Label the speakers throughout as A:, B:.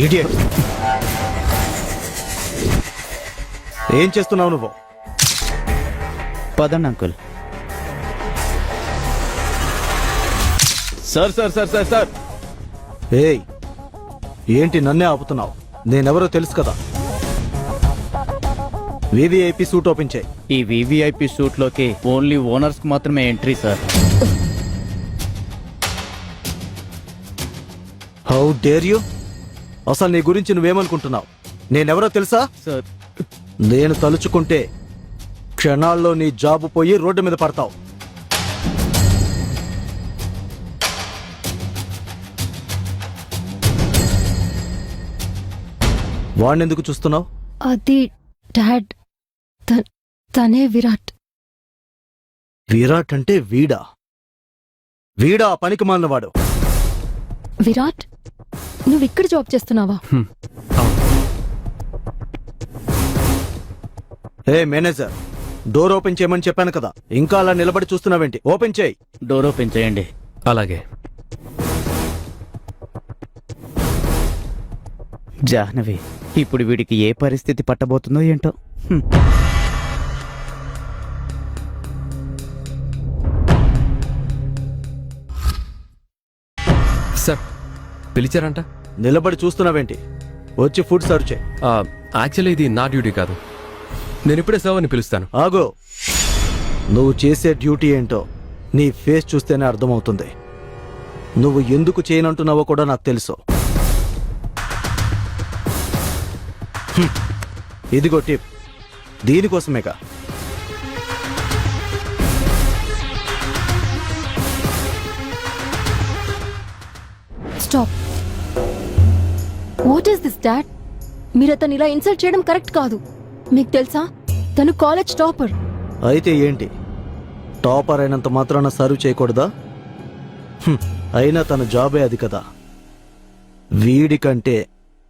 A: Idiot. ఏం చేస్తున్నావు నువ్వు?
B: పదండి uncle.
C: Sir sir sir sir sir
A: ఏయ్, ఏంటి నన్నే ఆపుతున్నావు? నేనెవరో తెలుసు కదా. వివిఐపి సూట్ ఓపెన్ చేయి.
B: ఈ వివిఐపి సూట్ లోకి ఓన్లీ ఓనర్స్ కి మాత్రమే entry sir.
A: How dare you? అసలు నీ గురించి నువ్వేమనుకుంటున్నావు? నేనెవరో తెలుసా?
B: సార్
A: నేను తలుచుకుంటే క్షణాల్లో నీ జాబు పోయి రోడ్డు మీద పడతావు. వాణ్ణెందుకు చూస్తున్నావు?
D: అది డాడ్, తనే విరాట్.
A: విరాట్ అంటే వీడా? వీడా పనికి మాలినవాడు.
D: విరాట్, నువ్వు ఇక్కడ జాబ్ చేస్తున్నావా?
A: ఏ మేనేజర్, డోర్ ఓపెన్ చేయమని చెప్పాను కదా, ఇంకా అలా నిలబడి చూస్తున్నావేంటి? ఓపెన్ చేయి.
B: డోర్ ఓపెన్ చేయండి.
C: అలాగే.
B: జాహ్నవి, ఇప్పుడు వీడికి ఏ పరిస్థితి పట్టబోతుందో ఏంటో.
C: సార్ పిలిచారంట?
A: నిలబడి చూస్తున్నావేంటి? వచ్చి ఫుడ్ సర్వ్ చేయి.
C: యాక్చువల్లీ ఇది నా డ్యూటీ కాదు, నేను ఇప్పుడే సర్వర్ని పిలుస్తాను.
A: ఆగో, నువ్వు చేసే డ్యూటీ ఏంటో నీ ఫేస్ చూస్తేనే అర్థమవుతుంది. నువ్వు ఎందుకు చేయనంటున్నావో కూడా నాకు తెలుసు. ఇదిగో టిప్, దీనికోసమేగా.
D: Stop. What is this dad? మీరు అతను ఇలా ఇన్సల్ట్ చేయడం కరెక్ట్ కాదు. మీకు తెలుసా, తను కాలేజ్ టాపర్.
A: అయితే ఏంటి, టాపర్ అయినంత మాత్రాన సర్వ్ చేయకూడదా? అయినా తన జాబే అది కదా. వీడికంటే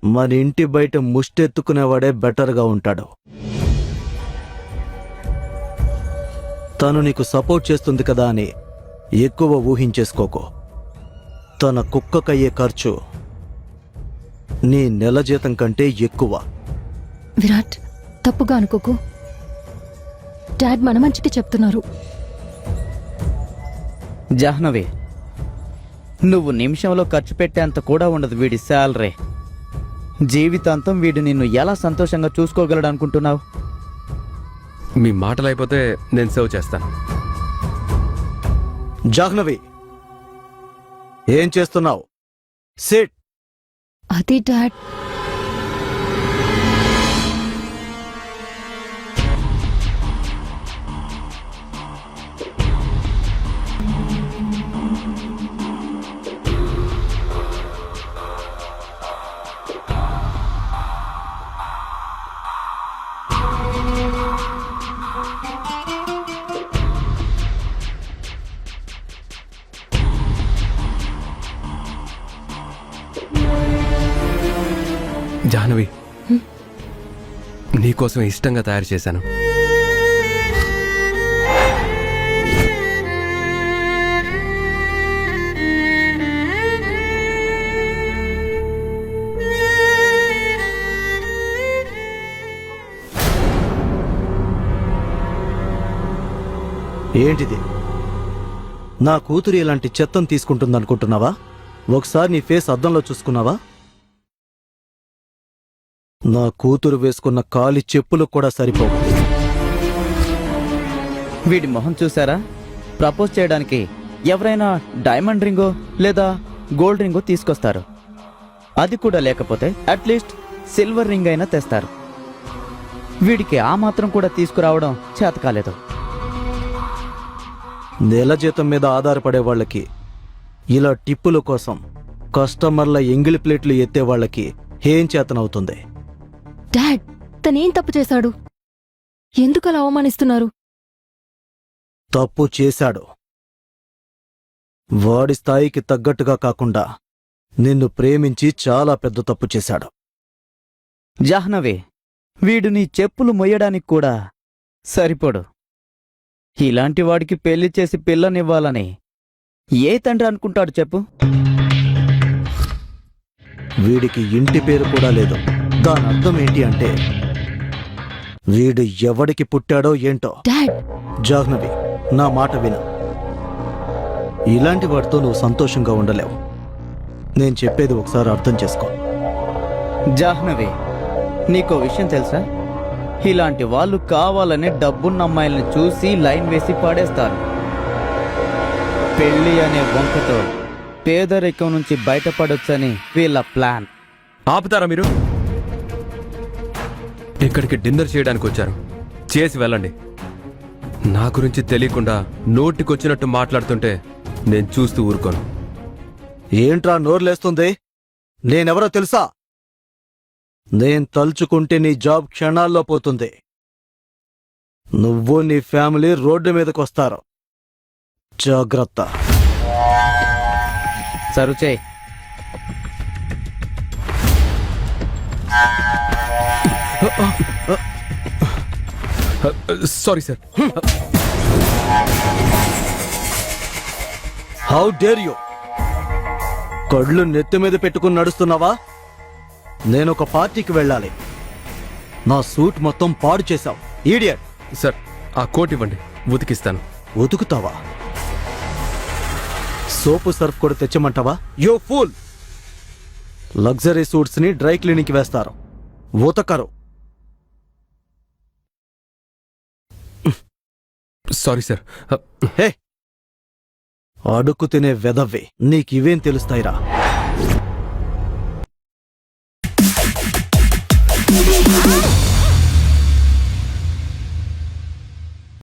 A: మన ఇంటి బయట ముష్టెత్తుకునేవాడే బెటర్గా ఉంటాడు. తను నీకు సపోర్ట్ చేస్తుంది కదా అని ఎక్కువ ఊహించేసుకోకు. తన కుక్కకయ్యే ఖర్చు నీ నెల జీతం కంటే ఎక్కువ.
D: విరాట్, తప్పుగా అనుకోకు. డాడ్ మన మంచికి చెప్తున్నారు.
B: జాహ్నవి, నువ్వు నిమిషంలో ఖర్చు పెట్టేంత కూడా ఉండదు వీడి శాలరీ. జీవితాంతం వీడు నిన్ను ఎలా సంతోషంగా చూసుకోగలడు అనుకుంటున్నావు?
C: మీ మాటలు అయిపోతే నేను సర్వ్ చేస్తాను.
A: జాహ్నవి, ఏం చేస్తున్నావు? సిట్.
D: అది డాడ్.
C: జాహ్నవి, నీకోసం ఇష్టంగా తయారు చేశాను.
A: ఏంటిది? నా కూతురు ఇలాంటి చెత్తను తీసుకుంటుందనుకుంటున్నావా? ఒకసారి నీ ఫేస్ అద్దంలో చూసుకున్నావా? నా కూతురు వేసుకున్న కాలి చెప్పులు కూడా సరిపోవు.
B: వీడి మొహం చూసారా? ప్రపోజ్ చేయడానికి ఎవరైనా డైమండ్ రింగో లేదా గోల్డ్ రింగో తీసుకొస్తారు. అది కూడా లేకపోతే అట్లీస్ట్ సిల్వర్ రింగ్ అయినా తెస్తారు. వీడికి ఆ మాత్రం కూడా తీసుకురావడం చేత కాలేదు.
A: నెల జీతం మీద ఆధారపడే వాళ్ళకి, ఇలా టిప్పుల కోసం కస్టమర్ల ఎంగిలి ప్లేట్లు ఎత్తే వాళ్ళకి ఏం చేతనవుతుంది?
D: డాడ్, తనేం తప్పు చేశాడు? ఎందుకలా అవమానిస్తున్నారు?
A: తప్పు చేశాడు. వాడి స్థాయికి తగ్గట్టుగా కాకుండా నిన్ను ప్రేమించి చాలా పెద్ద తప్పు చేశాడు.
B: జాహ్నవి, వీడు నీ చెప్పులు మొయ్యడానికి కూడా సరిపోడు. ఇలాంటి వాడికి పెళ్లి చేసి పిల్లనివ్వాలని ఏ తండ్రి అనుకుంటాడు చెప్పు?
A: వీడికి ఇంటి పేరు కూడా లేదు. దాని అర్థం ఏంటి అంటే వీడు ఎవడికి పుట్టాడో ఏంటో.
D: డాడ్,
A: జాహ్నవి, నా మాట విను. ఇలాంటి వాడితో నువ్వు సంతోషంగా ఉండలేవు. నేను చెప్పేది ఒకసారి అర్థం చేసుకో.
B: జాహ్నవి, నీకో విషయం తెలుసా? ఇలాంటి వాళ్ళు కావాలని డబ్బున్న అమ్మాయిల్ని చూసి లైన్ వేసి పాడేస్తారు. పెళ్లి అనే వంకతో పేదరికం నుంచి బయటపడొచ్చని వీళ్ళ ప్లాన్.
C: ఆపుతారా మీరు? ఇక్కడికి డిన్నర్ చేయడానికి వచ్చారు, చేసి వెళ్ళండి. నా గురించి తెలియకుండా నోటికొచ్చినట్టు మాట్లాడుతుంటే నేను చూస్తూ ఊరుకోను.
A: ఏంట్రా నోర్లేస్తుంది? నేనెవరో తెలుసా? నేను తలుచుకుంటే నీ జాబ్ క్షణాల్లో పోతుంది. నువ్వు నీ ఫ్యామిలీ రోడ్డు మీదకొస్తారు. జాగ్రత్త.
B: సరుచే,
C: sorry sir.
A: How dare you? కళ్ళు నెత్తి మీద పెట్టుకుని నడుస్తున్నావా? నేనొక పార్టీకి వెళ్ళాలి. నా సూట్ మొత్తం పాడు చేశావు. ఈడియట్.
C: సార్, ఆ కోట్ ఇవ్వండి, ఉతికిస్తాను.
A: ఉతుకుతావా? సోపు సర్ఫ్ కూడా తెచ్చమంటావా? యో ఫూల్! లగ్జరీ సూట్స్ ని డ్రై క్లీనింగ్ వేస్తారు, ఉతకరు.
C: Sorry sir.
A: హే, అడుక్కు తినే వెదవ్వే, నీకివేం తెలుస్తాయిరా?